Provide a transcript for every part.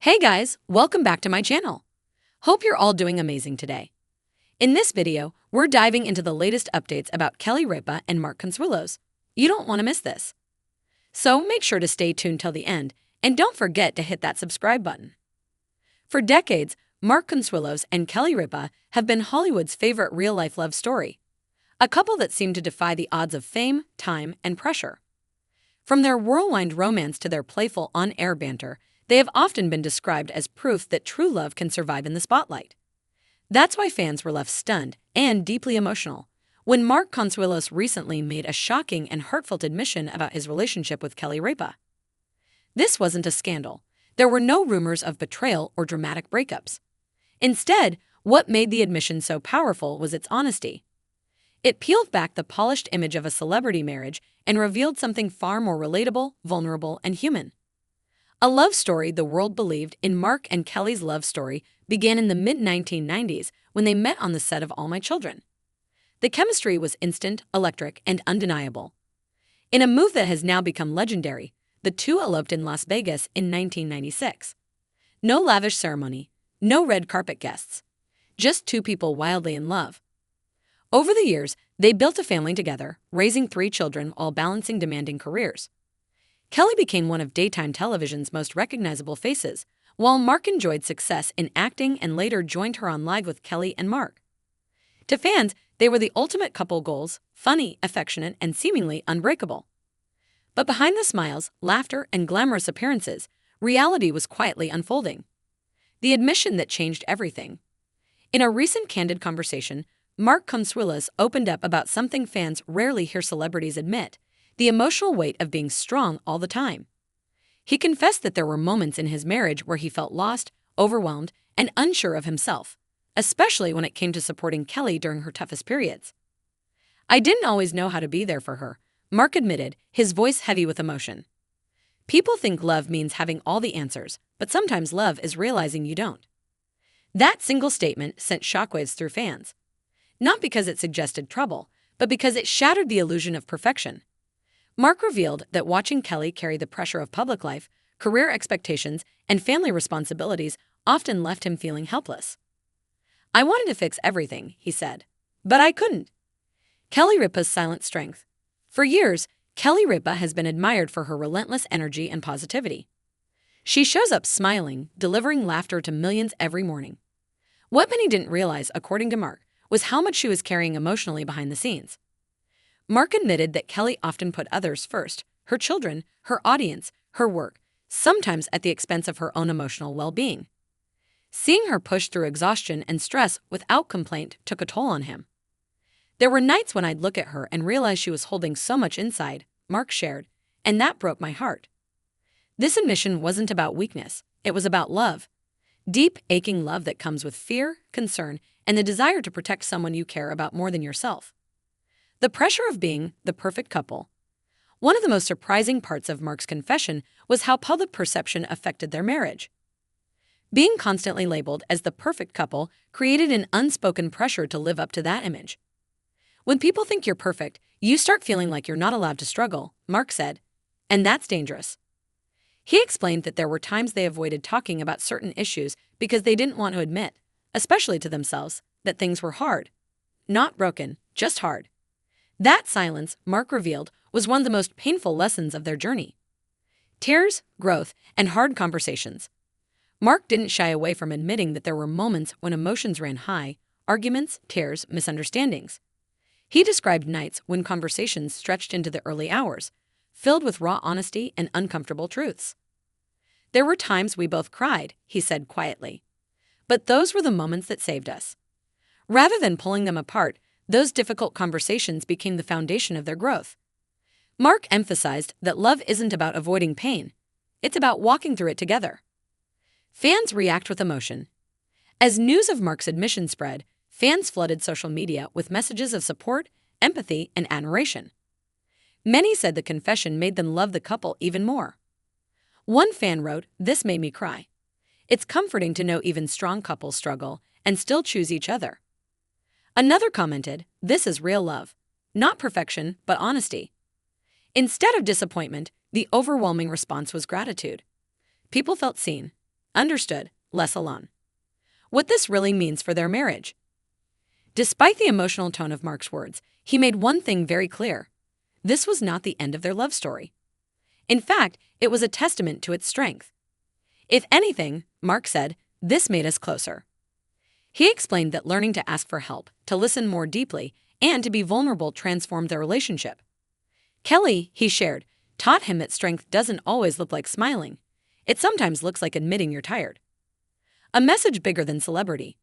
Hey guys, welcome back to my channel. Hope you're all doing amazing today. In this video, we're diving into the latest updates about Kelly Ripa and Mark Consuelos. You don't want to miss this. So make sure to stay tuned till the end, and don't forget to hit that subscribe button. For decades, Mark Consuelos and Kelly Ripa have been Hollywood's favorite real-life love story, a couple that seemed to defy the odds of fame, time, and pressure. From their whirlwind romance to their playful on-air banter, they have often been described as proof that true love can survive in the spotlight. That's why fans were left stunned and deeply emotional when Mark Consuelos recently made a shocking and heartfelt admission about his relationship with Kelly Ripa. This wasn't a scandal. There were no rumors of betrayal or dramatic breakups. Instead, what made the admission so powerful was its honesty. It peeled back the polished image of a celebrity marriage and revealed something far more relatable, vulnerable, and human. A love story the world believed in. Mark and Kelly's love story began in the mid-1990s when they met on the set of All My Children. The chemistry was instant, electric, and undeniable. In a move that has now become legendary, the two eloped in Las Vegas in 1996. No lavish ceremony, no red carpet guests, just two people wildly in love. Over the years, they built a family together, raising 3 children while balancing demanding careers. Kelly became one of daytime television's most recognizable faces, while Mark enjoyed success in acting and later joined her on Live with Kelly&Mark. To fans, they were the ultimate couple goals, funny, affectionate, and seemingly unbreakable. But behind the smiles, laughter, and glamorous appearances, reality was quietly unfolding. The admission that changed everything. In a recent candid conversation, Mark Consuelos opened up about something fans rarely hear celebrities admit: the emotional weight of being strong all the time. He confessed that there were moments in his marriage where he felt lost, overwhelmed, and unsure of himself, especially when it came to supporting Kelly during her toughest periods. "I didn't always know how to be there for her," Mark admitted, his voice heavy with emotion. "People think love means having all the answers, but sometimes love is realizing you don't." That single statement sent shockwaves through fans. Not because it suggested trouble, but because it shattered the illusion of perfection. Mark revealed that watching Kelly carry the pressure of public life, career expectations, and family responsibilities often left him feeling helpless. "I wanted to fix everything," he said, "but I couldn't." Kelly Ripa's silent strength. For years, Kelly Ripa has been admired for her relentless energy and positivity. She shows up smiling, delivering laughter to millions every morning. What many didn't realize, according to Mark, was how much she was carrying emotionally behind the scenes. Mark admitted that Kelly often put others first: her children, her audience, her work, sometimes at the expense of her own emotional well-being. Seeing her push through exhaustion and stress without complaint took a toll on him. "There were nights when I'd look at her and realize she was holding so much inside," Mark shared, "and that broke my heart." This admission wasn't about weakness, it was about love. Deep, aching love that comes with fear, concern, and the desire to protect someone you care about more than yourself. The pressure of being the perfect couple. One of the most surprising parts of Mark's confession was how public perception affected their marriage. Being constantly labeled as the perfect couple created an unspoken pressure to live up to that image. "When people think you're perfect, you start feeling like you're not allowed to struggle," Mark said, "and that's dangerous." He explained that there were times they avoided talking about certain issues because they didn't want to admit, especially to themselves, that things were hard. Not broken, just hard. That silence, Mark revealed, was one of the most painful lessons of their journey. Tears, growth, and hard conversations. Mark didn't shy away from admitting that there were moments when emotions ran high: arguments, tears, misunderstandings. He described nights when conversations stretched into the early hours, filled with raw honesty and uncomfortable truths. "There were times we both cried," he said quietly. "But those were the moments that saved us." Rather than pulling them apart, those difficult conversations became the foundation of their growth. Mark emphasized that love isn't about avoiding pain, it's about walking through it together. Fans react with emotion. As news of Mark's admission spread, fans flooded social media with messages of support, empathy, and admiration. Many said the confession made them love the couple even more. One fan wrote, "This made me cry. It's comforting to know even strong couples struggle and still choose each other." Another commented, "This is real love. Not perfection, but honesty." Instead of disappointment, the overwhelming response was gratitude. People felt seen. understood, less alone. What this really means for their marriage. Despite the emotional tone of Mark's words, he made one thing very clear. This was not the end of their love story. In fact, it was a testament to its strength. If anything, Mark said, this made us closer. He explained that learning to ask for help, to listen more deeply, and to be vulnerable transformed their relationship. Kelly, he shared, taught him that strength doesn't always look like smiling. It sometimes looks like admitting you're tired. A message bigger than celebrity.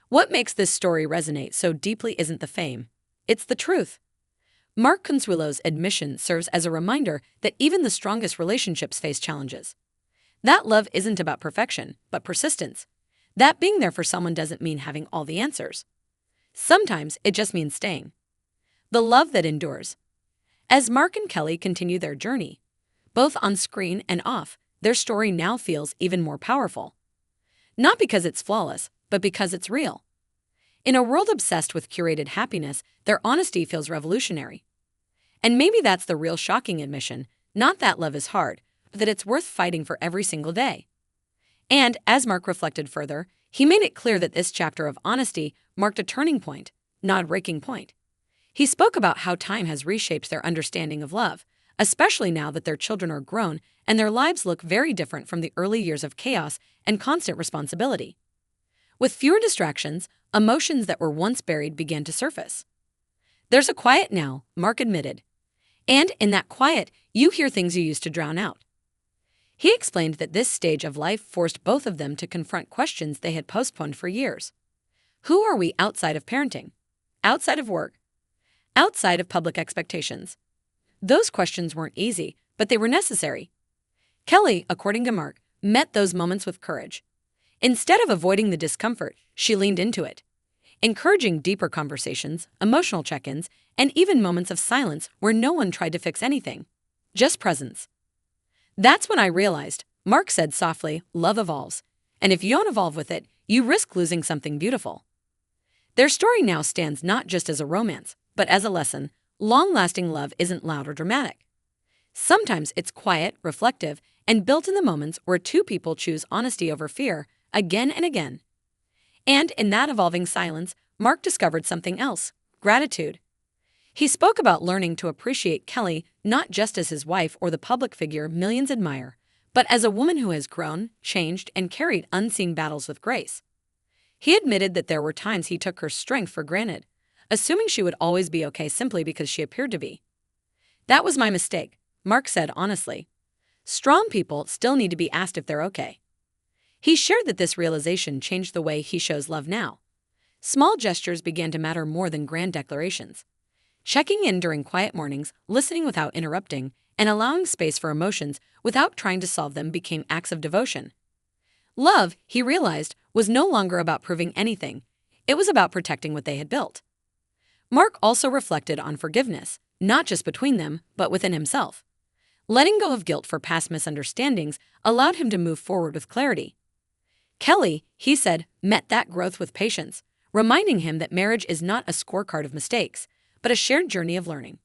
What makes this story resonate so deeply isn't the fame. It's the truth. Mark Consuelos' admission serves as a reminder that even the strongest relationships face challenges. That love isn't about perfection, but persistence. That being there for someone doesn't mean having all the answers. Sometimes it just means staying. The love that endures. As Mark and Kelly continue their journey, both on screen and off, their story now feels even more powerful. Not because it's flawless, but because it's real. In a world obsessed with curated happiness, their honesty feels revolutionary. And maybe that's the real shocking admission, not that love is hard, but that it's worth fighting for every single day. And, as Mark reflected further, he made it clear that this chapter of honesty marked a turning point, not a breaking point. He spoke about how time has reshaped their understanding of love, especially now that their children are grown and their lives look very different from the early years of chaos and constant responsibility. With fewer distractions, emotions that were once buried began to surface. There's a quiet now, Mark admitted. And in that quiet, you hear things you used to drown out. He explained that this stage of life forced both of them to confront questions they had postponed for years. Who are we outside of parenting? Outside of work? Outside of public expectations? Those questions weren't easy, but they were necessary. Kelly, according to Mark, met those moments with courage. Instead of avoiding the discomfort, she leaned into it, encouraging deeper conversations, emotional check-ins, and even moments of silence where no one tried to fix anything. Just presence. That's when I realized, Mark said softly, love evolves. And if you don't evolve with it, you risk losing something beautiful. Their story now stands not just as a romance, but as a lesson. Long-lasting love isn't loud or dramatic. Sometimes it's quiet, reflective, and built in the moments where two people choose honesty over fear, again and again. And in that evolving silence, Mark discovered something else, gratitude. He spoke about learning to appreciate Kelly not just as his wife or the public figure millions admire, but as a woman who has grown, changed, and carried unseen battles with grace. He admitted that there were times he took her strength for granted, assuming she would always be okay simply because she appeared to be. That was my mistake, Mark said honestly. Strong people still need to be asked if they're okay. He shared that this realization changed the way he shows love now. Small gestures began to matter more than grand declarations. Checking in during quiet mornings, listening without interrupting, and allowing space for emotions without trying to solve them became acts of devotion. Love, he realized, was no longer about proving anything. It was about protecting what they had built. Mark also reflected on forgiveness, not just between them, but within himself. Letting go of guilt for past misunderstandings allowed him to move forward with clarity. Kelly, he said, met that growth with patience, reminding him that marriage is not a scorecard of mistakes, but a shared journey of learning.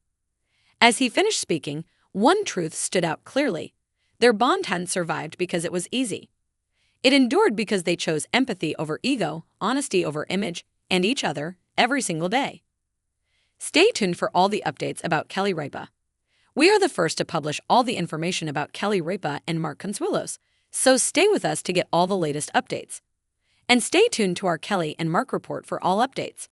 As he finished speaking, one truth stood out clearly. Their bond hadn't survived because it was easy. It endured because they chose empathy over ego, honesty over image, and each other every single day. Stay tuned for all the updates about Kelly Ripa. We are the first to publish all the information about Kelly Ripa and Mark Consuelos, so stay with us to get all the latest updates. And stay tuned to our Kelly and Mark report for all updates.